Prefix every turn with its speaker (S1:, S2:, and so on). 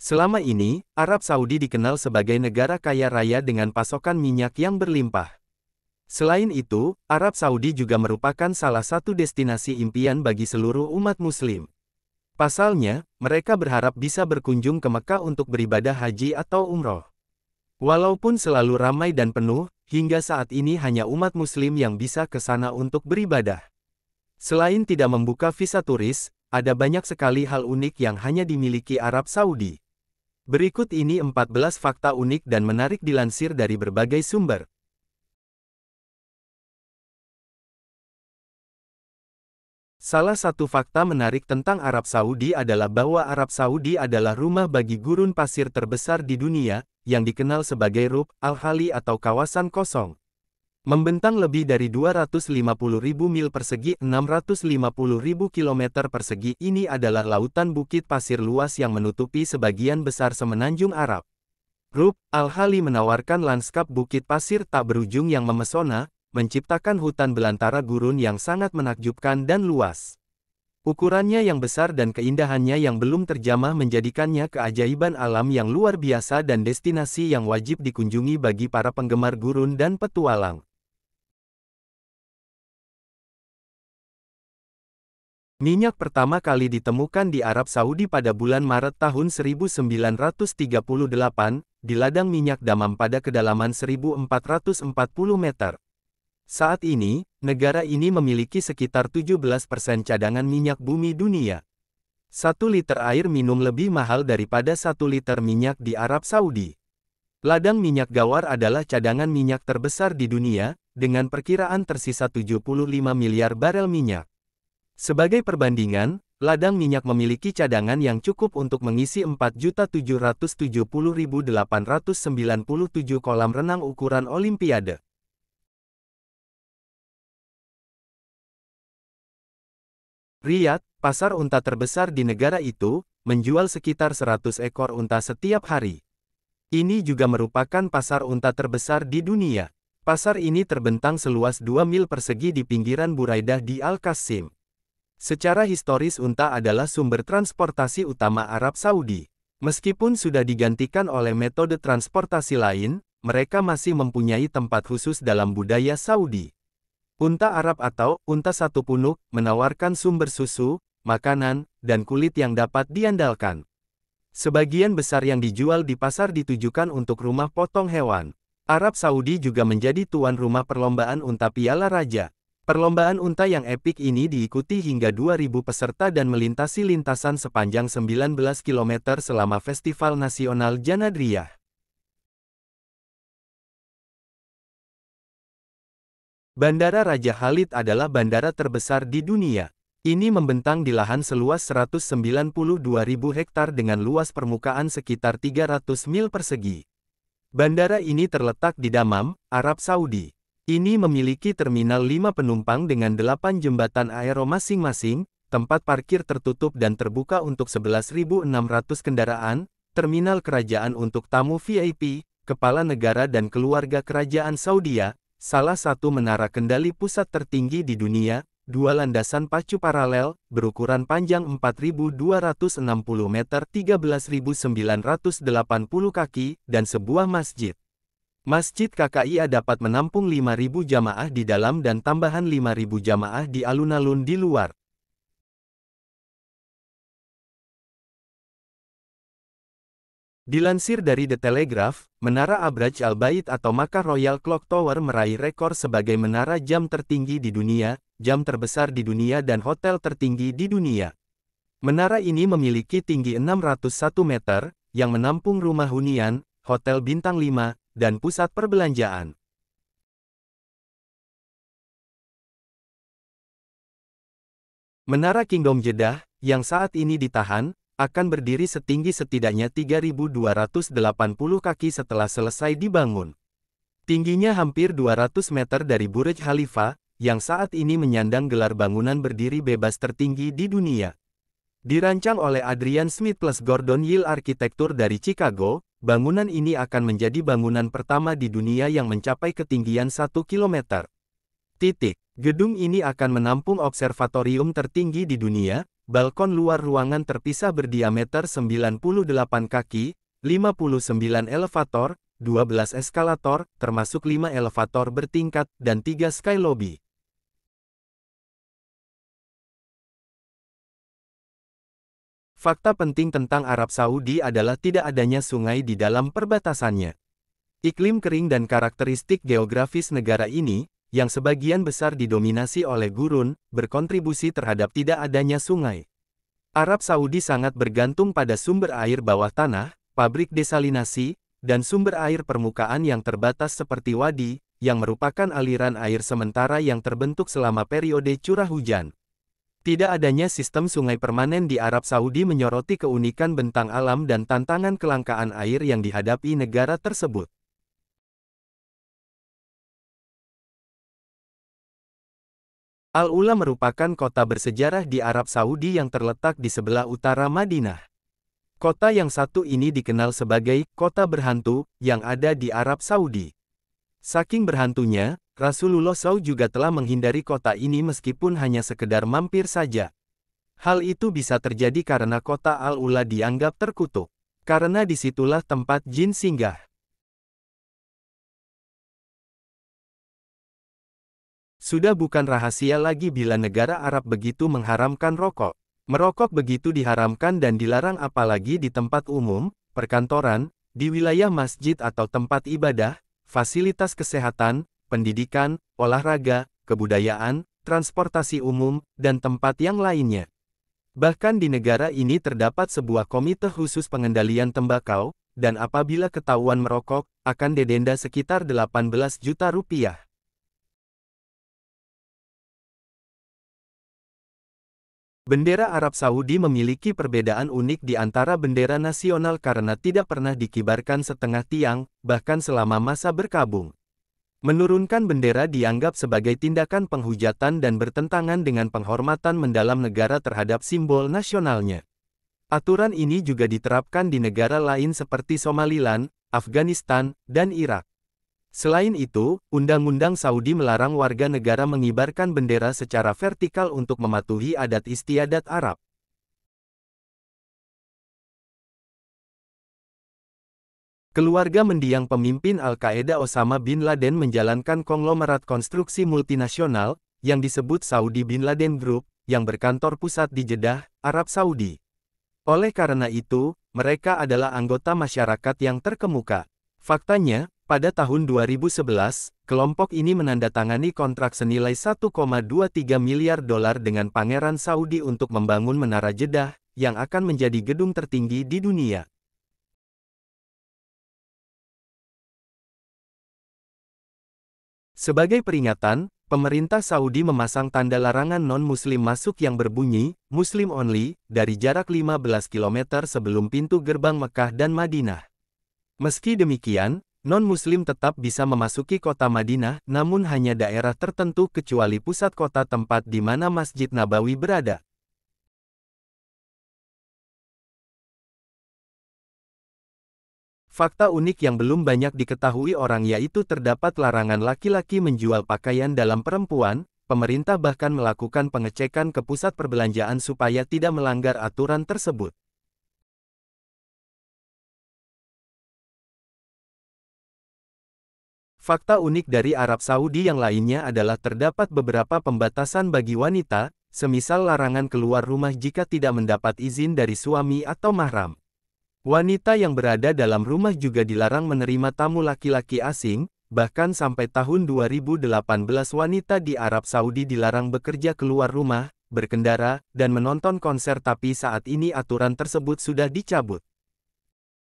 S1: Selama ini, Arab Saudi dikenal sebagai negara kaya raya dengan pasokan minyak yang berlimpah. Selain itu, Arab Saudi juga merupakan salah satu destinasi impian bagi seluruh umat Muslim. Pasalnya, mereka berharap bisa berkunjung ke Mekah untuk beribadah haji atau umroh. Walaupun selalu ramai dan penuh, hingga saat ini hanya umat Muslim yang bisa ke sana untuk beribadah. Selain tidak membuka visa turis, ada banyak sekali hal unik yang hanya dimiliki Arab Saudi. Berikut ini 14 fakta unik dan menarik dilansir dari berbagai sumber. Salah satu fakta menarik tentang Arab Saudi adalah bahwa Arab Saudi adalah rumah bagi gurun pasir terbesar di dunia, yang dikenal sebagai Rub al-Khali atau kawasan kosong. Membentang lebih dari 250.000 mil persegi 650.000 kilometer persegi ini adalah lautan bukit pasir luas yang menutupi sebagian besar semenanjung Arab. Rub al-Khali menawarkan lanskap bukit pasir tak berujung yang memesona, menciptakan hutan belantara gurun yang sangat menakjubkan dan luas. Ukurannya yang besar dan keindahannya yang belum terjamah menjadikannya keajaiban alam yang luar biasa dan destinasi yang wajib dikunjungi bagi para penggemar gurun dan petualang. Minyak pertama kali ditemukan di Arab Saudi pada bulan Maret tahun 1938, di ladang minyak Dammam pada kedalaman 1440 meter. Saat ini, negara ini memiliki sekitar 17% cadangan minyak bumi dunia. 1 liter air minum lebih mahal daripada 1 liter minyak di Arab Saudi. Ladang minyak Ghawar adalah cadangan minyak terbesar di dunia, dengan perkiraan tersisa 75 miliar barel minyak. Sebagai perbandingan, ladang minyak memiliki cadangan yang cukup untuk mengisi 4.770.897 kolam renang ukuran Olimpiade. Riyadh, pasar unta terbesar di negara itu, menjual sekitar 100 ekor unta setiap hari. Ini juga merupakan pasar unta terbesar di dunia. Pasar ini terbentang seluas 2 mil persegi di pinggiran Buraidah di Al-Qasim. Secara historis unta adalah sumber transportasi utama Arab Saudi. Meskipun sudah digantikan oleh metode transportasi lain, mereka masih mempunyai tempat khusus dalam budaya Saudi. Unta Arab atau unta satu punuk menawarkan sumber susu, makanan, dan kulit yang dapat diandalkan. Sebagian besar yang dijual di pasar ditujukan untuk rumah potong hewan. Arab Saudi juga menjadi tuan rumah perlombaan unta Piala Raja. Perlombaan unta yang epik ini diikuti hingga 2.000 peserta dan melintasi lintasan sepanjang 19 km selama Festival Nasional Janadriyah. Bandara Raja Khalid adalah bandara terbesar di dunia. Ini membentang di lahan seluas 192.000 hektar dengan luas permukaan sekitar 300 mil persegi. Bandara ini terletak di Dammam, Arab Saudi. Ini memiliki terminal 5 penumpang dengan 8 jembatan aero masing-masing, tempat parkir tertutup dan terbuka untuk 11.600 kendaraan, terminal kerajaan untuk tamu VIP, kepala negara dan keluarga kerajaan Saudia, salah satu menara kendali pusat tertinggi di dunia, 2 landasan pacu paralel, berukuran panjang 4.260 meter 13.980 kaki, dan sebuah masjid. Masjid KKIA dapat menampung 5.000 jamaah di dalam dan tambahan 5.000 jamaah di alun-alun di luar. Dilansir dari The Telegraph, Menara Abraj Al-Bait atau Makkah Royal Clock Tower meraih rekor sebagai menara jam tertinggi di dunia, jam terbesar di dunia dan hotel tertinggi di dunia. Menara ini memiliki tinggi 601 meter, yang menampung rumah hunian, hotel bintang 5, dan pusat perbelanjaan. Menara Kingdom Jeddah, yang saat ini ditahan, akan berdiri setinggi setidaknya 3.280 kaki setelah selesai dibangun. Tingginya hampir 200 meter dari Burj Khalifa, yang saat ini menyandang gelar bangunan berdiri bebas tertinggi di dunia. Dirancang oleh Adrian Smith plus Gordon Yale Arsitektur dari Chicago, bangunan ini akan menjadi bangunan pertama di dunia yang mencapai ketinggian 1 km. Gedung ini akan menampung observatorium tertinggi di dunia, balkon luar ruangan terpisah berdiameter 98 kaki, 59 elevator, 12 eskalator, termasuk 5 elevator bertingkat, dan 3 sky lobby. Fakta penting tentang Arab Saudi adalah tidak adanya sungai di dalam perbatasannya. Iklim kering dan karakteristik geografis negara ini, yang sebagian besar didominasi oleh gurun, berkontribusi terhadap tidak adanya sungai. Arab Saudi sangat bergantung pada sumber air bawah tanah, pabrik desalinasi, dan sumber air permukaan yang terbatas seperti wadi, yang merupakan aliran air sementara yang terbentuk selama periode curah hujan. Tidak adanya sistem sungai permanen di Arab Saudi menyoroti keunikan bentang alam dan tantangan kelangkaan air yang dihadapi negara tersebut. Al-Ula merupakan kota bersejarah di Arab Saudi yang terletak di sebelah utara Madinah. Kota yang satu ini dikenal sebagai kota berhantu yang ada di Arab Saudi. Saking berhantunya, Rasulullah SAW juga telah menghindari kota ini meskipun hanya sekedar mampir saja. Hal itu bisa terjadi karena kota Al-Ula dianggap terkutuk. Karena disitulah tempat jin singgah. Sudah bukan rahasia lagi bila negara Arab begitu mengharamkan rokok. Merokok begitu diharamkan dan dilarang apalagi di tempat umum, perkantoran, di wilayah masjid atau tempat ibadah, fasilitas kesehatan, pendidikan, olahraga, kebudayaan, transportasi umum, dan tempat yang lainnya. Bahkan di negara ini terdapat sebuah komite khusus pengendalian tembakau, dan apabila ketahuan merokok, akan didenda sekitar 18 juta rupiah. Bendera Arab Saudi memiliki perbedaan unik di antara bendera nasional karena tidak pernah dikibarkan setengah tiang, bahkan selama masa berkabung. Menurunkan bendera dianggap sebagai tindakan penghujatan dan bertentangan dengan penghormatan mendalam negara terhadap simbol nasionalnya. Aturan ini juga diterapkan di negara lain seperti Somaliland, Afghanistan, dan Irak. Selain itu, Undang-Undang Saudi melarang warga negara mengibarkan bendera secara vertikal untuk mematuhi adat istiadat Arab. Keluarga mendiang pemimpin Al-Qaeda Osama bin Laden menjalankan konglomerat konstruksi multinasional, yang disebut Saudi Bin Laden Group, yang berkantor pusat di Jeddah, Arab Saudi. Oleh karena itu, mereka adalah anggota masyarakat yang terkemuka. Faktanya, pada tahun 2011, kelompok ini menandatangani kontrak senilai 1,23 miliar dolar dengan Pangeran Saudi untuk membangun Menara Jeddah, yang akan menjadi gedung tertinggi di dunia. Sebagai peringatan, pemerintah Saudi memasang tanda larangan non-Muslim masuk yang berbunyi, Muslim Only, dari jarak 15 km sebelum pintu gerbang Mekah dan Madinah. Meski demikian, non-Muslim tetap bisa memasuki kota Madinah, namun hanya daerah tertentu kecuali pusat kota tempat di mana Masjid Nabawi berada. Fakta unik yang belum banyak diketahui orang yaitu terdapat larangan laki-laki menjual pakaian dalam perempuan, pemerintah bahkan melakukan pengecekan ke pusat perbelanjaan supaya tidak melanggar aturan tersebut. Fakta unik dari Arab Saudi yang lainnya adalah terdapat beberapa pembatasan bagi wanita, semisal larangan keluar rumah jika tidak mendapat izin dari suami atau mahram. Wanita yang berada dalam rumah juga dilarang menerima tamu laki-laki asing, bahkan sampai tahun 2018 wanita di Arab Saudi dilarang bekerja keluar rumah, berkendara, dan menonton konser tapi saat ini aturan tersebut sudah dicabut.